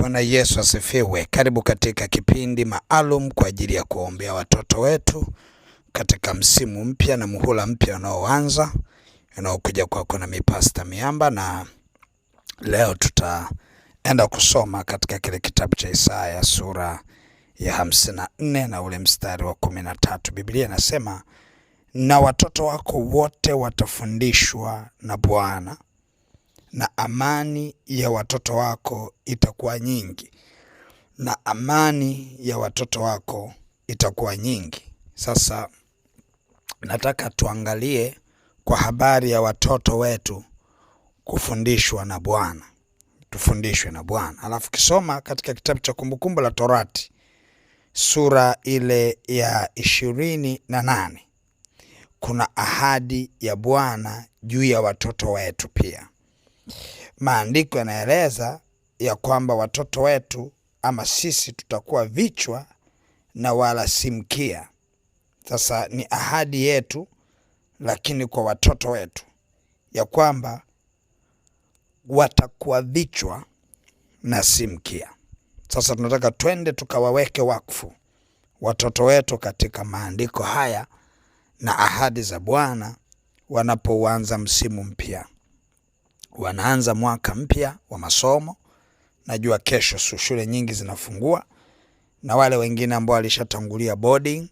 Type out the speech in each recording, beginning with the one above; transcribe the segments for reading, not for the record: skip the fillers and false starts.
Bwana Yesu asifiwe. Karibu katika kipindi maalum kwa ajili ya kuombea watoto wetu katika msimu mpya na muhula mpya unaoanza unaokuja kwako na Pastor Miamba, na leo tutaenda kusoma katika kile kitabu cha Isaya sura ya 54 na ule mstari wa 13. Biblia inasema, na watoto wako wote watafundishwa na Bwana, na amani ya watoto wako itakuwa nyingi. Na amani ya watoto wako itakuwa nyingi. Sasa nataka tuangalie kwa habari ya watoto wetu kufundishwa na Bwana. Tufundishwe na Bwana. Alafu kisoma katika kitabu cha Kumbukumbu la Torati sura ile ya 28, kuna ahadi ya Bwana juu ya watoto wetu pia. Maandiko yanaeleza ya kwamba watoto wetu ama sisi tutakuwa vichwa na wala si mkia. Sasa ni ahadi yetu, lakini kwa watoto wetu ya kwamba watakuwa vichwa na si mkia. Sasa tunataka twende tukawaweke wakfu watoto wetu katika maandiko haya na ahadi za Bwana wanapoanza msimu mpya. Wanaanza mwaka mpya wa masomo. Najua kesho shule nyingi zinafungua, na wale wengine ambao walishatangulia boarding,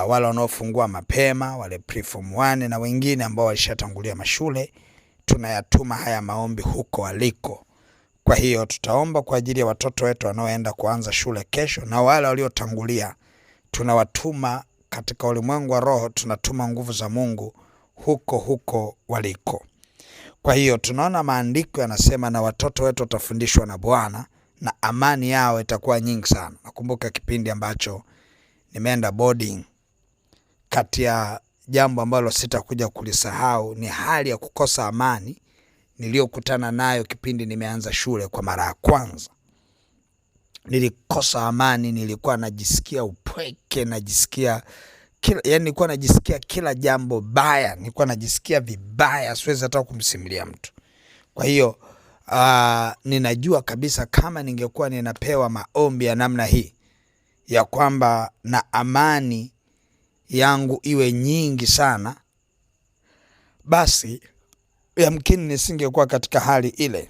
wale wanaofungua mapema, wale pre-form 1 na wengine ambao walishatangulia mashule, tunayatuma haya maombi huko waliko. Kwa hiyo tutaomba kwa ajili ya watoto wetu wanaoenda kuanza shule kesho, na wale waliotangulia tunawatuma katika ulimwengu wa roho, tunatuma nguvu za Mungu huko waliko. Kwa hiyo tunaona maandiko yanasema, na watoto wetu watafundishwa na Bwana, na amani yao itakuwa nyingi sana. Nakumbuka kipindi ambacho nimeenda boarding, kati ya jambo ambalo sitakuja kulisahau ni hali ya kukosa amani niliyokutana nayo kipindi nimeanza shule kwa mara ya kwanza. Nilikosa amani, nilikuwa najisikia upweke, nilikuwa najisikia kila jambo baya, nilikuwa najisikia vibaya, siwezi hata kumsimulia mtu. Kwa hiyo ninajua kabisa kama ningekuwa ninapewa maombi ya namna hii ya kwamba na amani yangu iwe nyingi sana, basi yamkini nisingekuwa katika hali ile.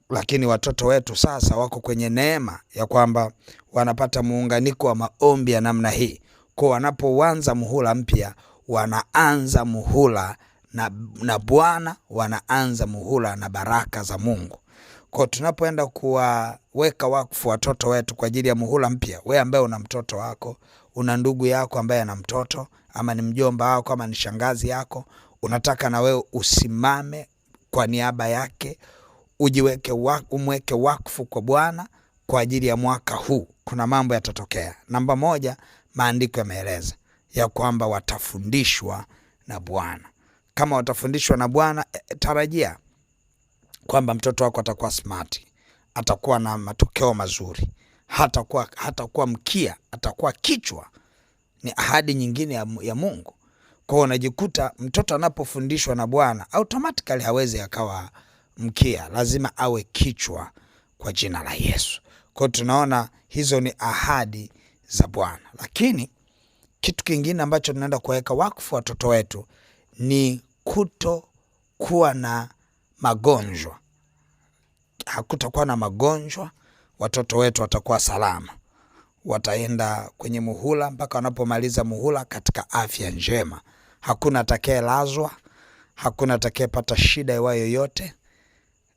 Lakini watoto wetu sasa wako kwenye neema ya kwamba wanapata muunganiko wa maombi ya namna hii. Kwa wanapoanza muhula mpya, wanaanza muhula na Bwana, wanaanza muhula na baraka za Mungu. Kwa tunapoenda kuwaweka wakfu watoto wetu kwa ajili ya muhula mpya, wewe ambaye una mtoto wako, una ndugu yako ambaye ana mtoto, ama ni mjomba wako ama ni shangazi yako, unataka na wewe usimame kwa niaba yake, umweke wakfu kwa Bwana kwa ajili ya mwaka huu. Kuna mambo yatatokea. Namba 1, maandiko yameeleza ya kwamba watafundishwa na Bwana. Kama watafundishwa na Bwana, tarajia kwamba mtoto wako atakuwa smart, atakuwa na matokeo mazuri, hatakuwa mkia, atakuwa kichwa. Ni ahadi nyingine ya Mungu. Kwa hiyo unajikuta mtoto anapofundishwa na Bwana, automatically hawezi akawa mkia, lazima awe kichwa kwa jina la Yesu. Kwa hiyo tunaona hizo ni ahadi za Bwana. Lakini kitu kingine ambacho tunaenda kuweka wakfu watoto wetu ni kutokuwa na magonjwa. Hakutakuwa na magonjwa, watoto wetu watakuwa salama. Wataenda kwenye muhula mpaka wanapomaliza muhula katika afya njema. Hakuna atakayelazwa, hakuna atakayepata shida yoyote,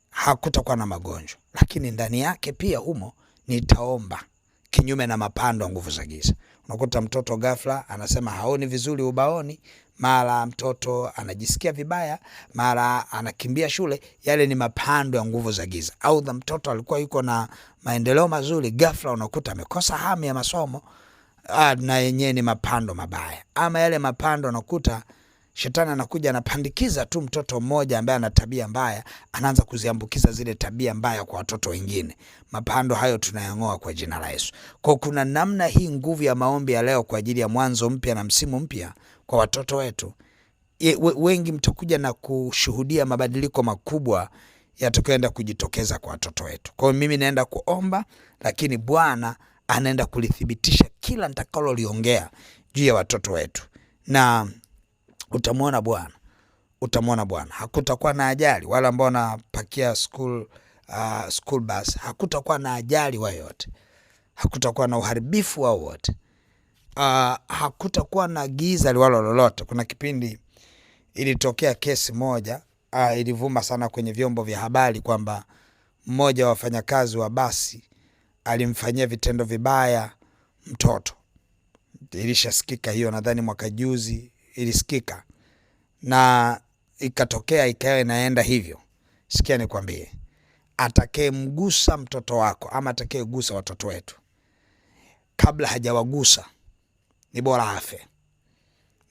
hakutakuwa na magonjwa. Lakini ndani yake pia humo nitaomba kinyume na mapando ya nguvu za giza. Unakuta mtoto ghafla anasema haoni vizuri ubaoni, mara mtoto anajisikia vibaya, mara anakimbia shule. Yale ni mapando ya nguvu za giza. Au mtoto alikuwa yuko na maendeleo mazuri, ghafla unakuta amekosa hamu ya masomo, na yenyewe ni mapando mabaya. Ama yale mapando unakuta shetani anakuja anapandikiza tu mtoto mmoja ambaye ana tabia mbaya, anaanza kuziambukiza zile tabia mbaya kwa watoto wengine. Mapando hayo tunayang'oa kwa jina la Yesu. Kwa kuna namna hii, nguvu ya maombi ya leo kwa ajili ya mwanzo mpya na msimu mpya kwa watoto wetu. Wengi mtakuja na kushuhudia mabadiliko makubwa yatakayoenda kujitokeza kwa watoto wetu. Kwa hiyo mimi naenda kuomba, lakini Bwana anaenda kulithibitisha kila nitakaloliongea juu ya watoto wetu, na utamwona Bwana. Utamwona Bwana. Hakutakuwa na ajali. Wale ambao wanapakia school bus, hakutakuwa na ajali yoyote. Hakutakuwa na uharibifu wowote. Hakutakuwa na giza liwalo lolote. Kuna kipindi ilitokea kesi moja, ilivuma sana kwenye vyombo vya habari kwamba mmoja wa wafanyakazi wa basi alimfanyia vitendo vibaya mtoto. Ilishasikika hiyo, nadhani mwaka juzi ilisikika, na ikatokea ikawa inaenda hivyo. Sikia nikwambie, atakayemgusa mtoto wako ama atakayegusa watoto wetu kabla hajawagusa ni bora afe.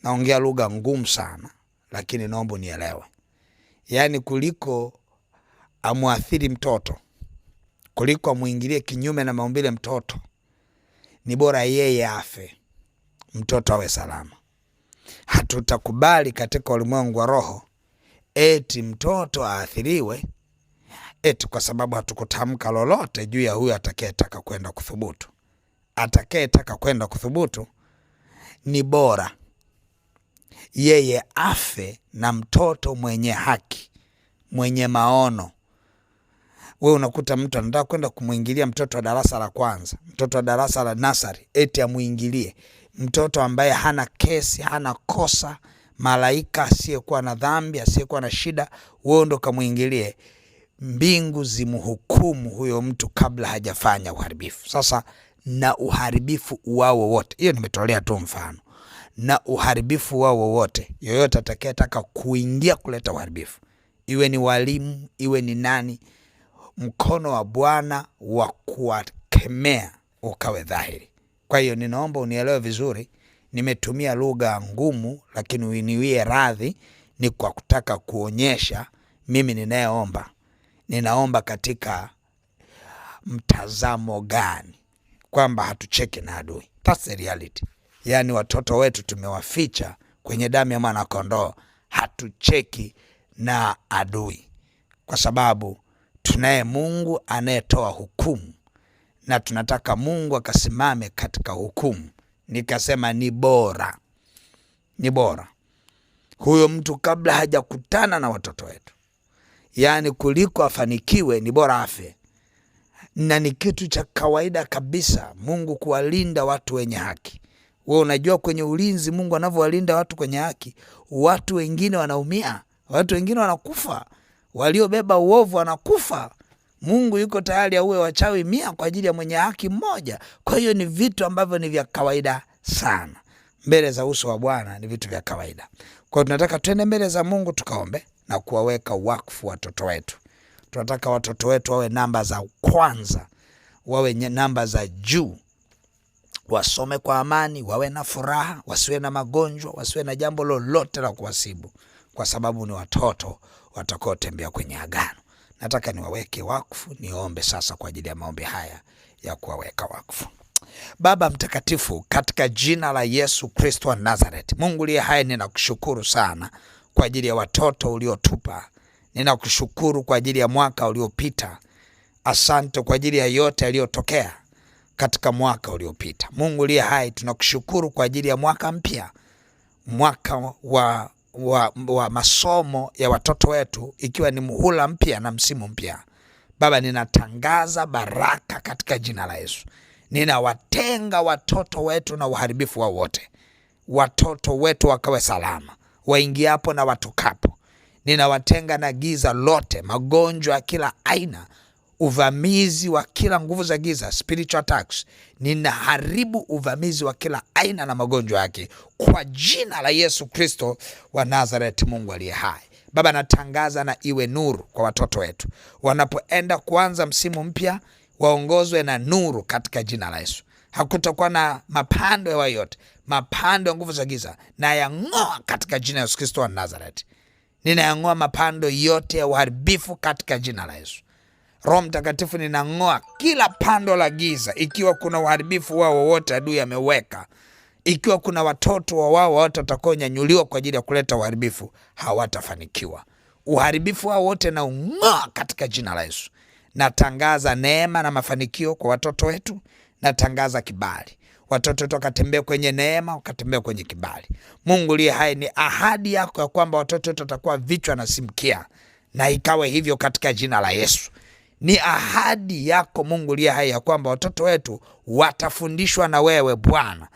Naongea lugha ngumu sana, lakini naomba nielewe. Yaani kuliko amuathiri mtoto, kuliko amuingilie kinyume na maumbile mtoto, ni bora yeye afe, mtoto awe salama. Hatutakubali katika ulimwengu wa roho eti mtoto aathiriwe eti kwa sababu hatukutamka lolote juu ya huyu atakayetaka kwenda kuthubutu. Atakayetaka kwenda kuthubutu ni bora yeye afe na mtoto mwenye haki, mwenye maono. Wewe unakuta mtu anataka kwenda kumuingilia mtoto wa darasa la kwanza, mtoto wa darasa la nasari, eti amuingilie mtoto ambaye hana kesi, hana kosa, malaika asiyekuwa na dhambi, asiyekuwa na shida. Wewe ndo kamuingilie. Mbingu zimhukumu huyo mtu kabla hajafanya uharibifu. Sasa na uharibifu wao wote, hiyo nimetolea tu mfano, na uharibifu wao wote, yoyote atakayetaka kuingia kuleta uharibifu, iwe ni walimu, iwe ni nani, mkono wa Bwana wa kuwakemea ukawe dhahiri. Kwa hiyo ninaomba unielewe vizuri, nimetumia lugha ngumu, lakini uniwie radhi, ni kwa kutaka kuonyesha mimi ninayeomba. Ninaomba katika mtazamo gani? Kwamba hatucheke na adui. That's the reality. Yaani watoto wetu tumewaficha kwenye damu ya mwana kondoo. Hatucheki na adui, kwa sababu tunaye Mungu anayetoa hukumu, na tunataka Mungu akasimame katika hukumu. Nikasema ni bora huyo mtu kabla hajakutana na watoto wetu, yaani kuliko afanikiwe, ni bora afe. Na ni kitu cha kawaida kabisa Mungu kuwalinda watu wenye haki. Wewe unajua kwenye ulinzi Mungu anavyowalinda watu kwenye haki, watu wengine wanaumia, watu wengine wanakufa, waliobeba uovu wanakufa. Mungu yuko tayari auwe wachawi 100 kwa ajili ya mwenye haki mmoja. Kwa hiyo ni vitu ambavyo ni vya kawaida sana. Mbele za uso wa Bwana ni vitu vya kawaida. Kwa hiyo tunataka twende mbele za Mungu tukaombe na kuwaweka wakfu watoto wetu. Tunataka watoto wetu wawe namba za kwanza, wawe namba za juu, wasome kwa amani, wawe na furaha, wasiwe na magonjwa, wasiwe na jambo lolote la kuwasibu, kwa sababu ni watoto watakao tembea kwenye agano. Nataka niwaweke wakfu. Niombe sasa kwa ajili ya maombi haya ya kuwaweka wakfu. Baba mtakatifu, katika jina la Yesu Kristo wa Nazareth, Mungu aliye hai, ninakushukuru sana kwa ajili ya watoto uliotupa. Ninakushukuru kwa ajili ya mwaka uliopita. Asante kwa ajili ya yote yaliyotokea katika mwaka uliopita. Mungu aliye hai, tunakushukuru kwa ajili ya mwaka mpya, mwaka wa masomo ya watoto wetu, ikiwa ni muhula mpya na msimu mpya. Baba, ninatangaza baraka katika jina la Yesu. Ninawatenga watoto wetu na uharibifu wao wote. Watoto wetu wakawe salama, waingiapo na watokapo. Ninawatenga na giza lote, magonjwa ya kila aina, uvamizi wa kila nguvu za giza, spiritual attacks. Ninaharibu uvamizi wa kila aina na magonjwa yake kwa jina la Yesu Kristo wa Nazareth, Mungu aliye hai. Baba, natangaza na iwe nuru kwa watoto wetu. Wanapoenda kuanza msimu mpya, waongozwe na nuru katika jina la Yesu. Hakutakuwa na mapando ya yote, mapando ya nguvu za giza, na yang'oa katika jina la Yesu Kristo wa Nazareth. Ninayang'oa mapando yote ya uharibifu katika jina la Yesu. Roho Mtakatifu, ninang'oa kila pando la giza. Ikiwa kuna uharibifu wao wote adui ameweka, ikiwa kuna watoto wa wao wote watakaonyanyuliwa kwa ajili ya kuleta uharibifu, hawatafanikiwa. uharibifu wao wote na ung'oa katika jina la Yesu. Natangaza neema na mafanikio kwa watoto wetu. Natangaza kibali. Watoto wetu wakatembea kwenye neema, wakatembea kwenye kibali. Mungu liye hai, ni ahadi yako ya kwamba watoto wetu watakuwa vichwa na si mkia, na ikawe hivyo katika jina la Yesu. Ni ahadi yako Mungu liye hai ya kwamba watoto wetu watafundishwa na wewe Bwana,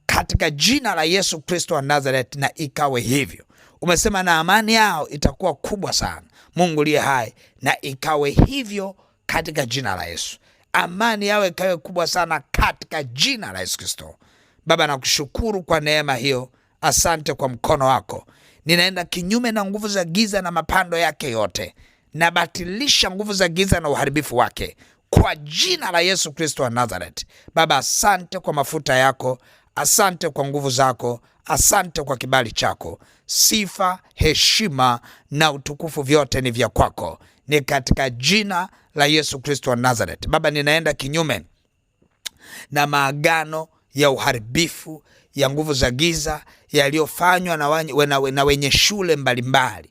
katika jina la Yesu Kristo wa Nazareth, na ikawe hivyo. Umesema na amani yao itakuwa kubwa sana, Mungu liye hai, na ikawe hivyo katika jina la Yesu. Amani yao ikawe kubwa sana katika jina la Yesu Kristo. Baba, nakushukuru kwa neema hiyo. Asante kwa mkono wako. Ninaenda kinyume na nguvu za giza na mapando yake yote. Nabatilisha nguvu za giza na uharibifu wake kwa jina la Yesu Kristo wa Nazareth. Baba, asante kwa mafuta yako. Asante kwa nguvu zako. Asante kwa kibali chako. Sifa, heshima na utukufu vyote ni vya kwako. Ni katika jina la Yesu Kristo wa Nazareth. Baba, ninaenda kinyume na maagano ya uharibifu ya nguvu za giza yaliyofanywa na wenye shule mbalimbali.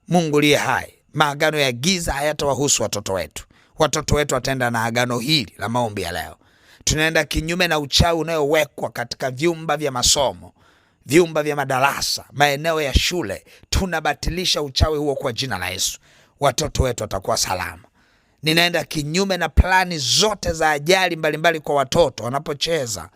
Mungu liye hai, maagano ya giza hayatawahusu watoto wetu. Watoto wetu wataenda na agano hili la maombi ya leo. Tunaenda kinyume na uchawi unayowekwa katika vyumba vya masomo, vyumba vya madarasa, maeneo ya shule. Tunabatilisha uchawi huo kwa jina la Yesu. Watoto wetu watakuwa salama. Ninaenda kinyume na plani zote za ajali mbalimbali kwa watoto wanapocheza,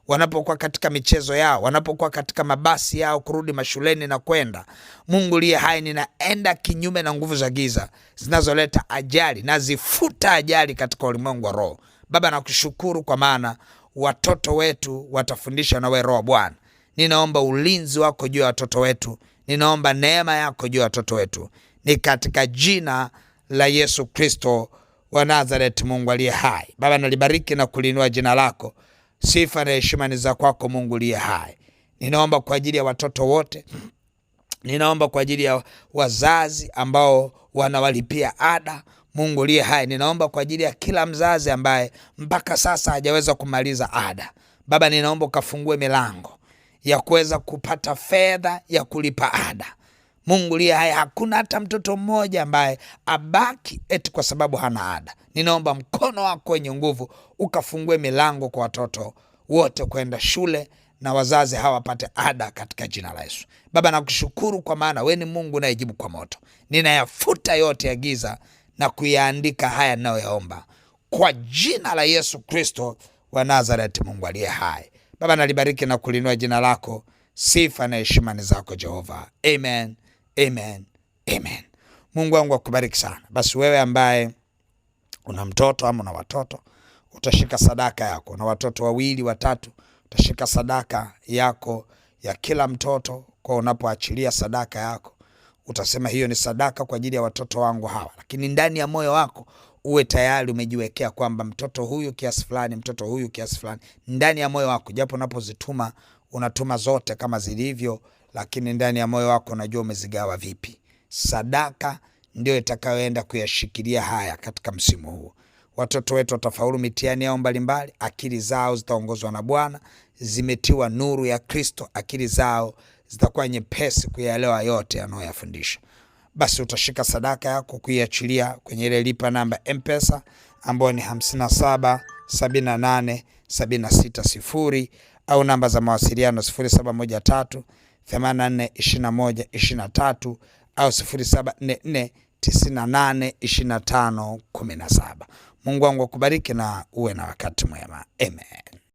wanapokuwa katika michezo yao, wanapokuwa katika mabasi yao kurudi mashuleni na kwenda. Mungu liye hai, ninaenda kinyume na nguvu za giza zinazoleta ajali, na zifuta ajali katika ulimwengu wa roho. Baba, nakushukuru kwa maana watoto wetu watafundisha na wewe Roho Bwana. Ninaomba ulinzi wako juu ya watoto wetu. Ninaomba neema yako juu ya watoto wetu. Ni katika jina la Yesu Kristo wa Nazareth, Mungu aliye hai. Baba, nalibariki na kulinua jina lako. Sifa na heshima ni za kwako Mungu aliye hai. Ninaomba kwa ajili ya watoto wote. Ninaomba kwa ajili ya wazazi ambao wanawalipia ada. Mungu aliye hai, ninaomba kwa ajili ya kila mzazi ambaye mpaka sasa hajaweza kumaliza ada. Baba, ninaomba ukafungue milango ya kuweza kupata fedha ya kulipa ada. Mungu liye hai, hakuna hata mtoto mmoja ambaye abaki eti kwa sababu hana ada. Ninaomba mkono wako wenye nguvu ukafungue milango kwa watoto wote kwenda shule, na wazazi hawa wapate ada katika jina la Yesu. Baba, nakushukuru kwa maana wewe ni Mungu unayejibu kwa moto. Ninayafuta yote ya giza na kuyaandika haya ninayoyaomba kwa jina la Yesu Kristo wa Nazareth, Mungu aliye hai. Baba, nalibariki na kulinua jina lako. Sifa na heshima ni zako Jehova. Amen, amen, amen. Mungu wangu akubariki sana. Basi wewe ambaye una mtoto ama una watoto, utashika sadaka yako. Na watoto 2, 3, utashika sadaka yako ya kila mtoto. Kwa unapoachilia sadaka yako, utasema hiyo ni sadaka kwa ajili ya watoto wangu hawa. Lakini ndani ya moyo wako uwe tayari umejiwekea kwamba mtoto huyu kiasi fulani, mtoto huyu kiasi fulani. Ndani ya moyo wako, japo unapozituma unatuma zote kama zilivyo, lakini ndani ya moyo wako unajua umezigawa vipi. Sadaka ndio itakayoenda kuyashikilia haya katika msimu huu. Watoto wetu watafaulu mitihani yao mbalimbali. Akili zao zitaongozwa na Bwana, zimetiwa nuru ya Kristo. Akili zao zitakuwa nyepesi kuyaelewa yote anayoyafundisha. Basi utashika sadaka yako kuiachilia kwenye ile lipa namba M-Pesa ambayo ni 577876 au namba za mawasiliano 0713 84 21 23 au 0744 98 25 17. Mungu wangu akubariki na uwe na wakati mwema. Amen.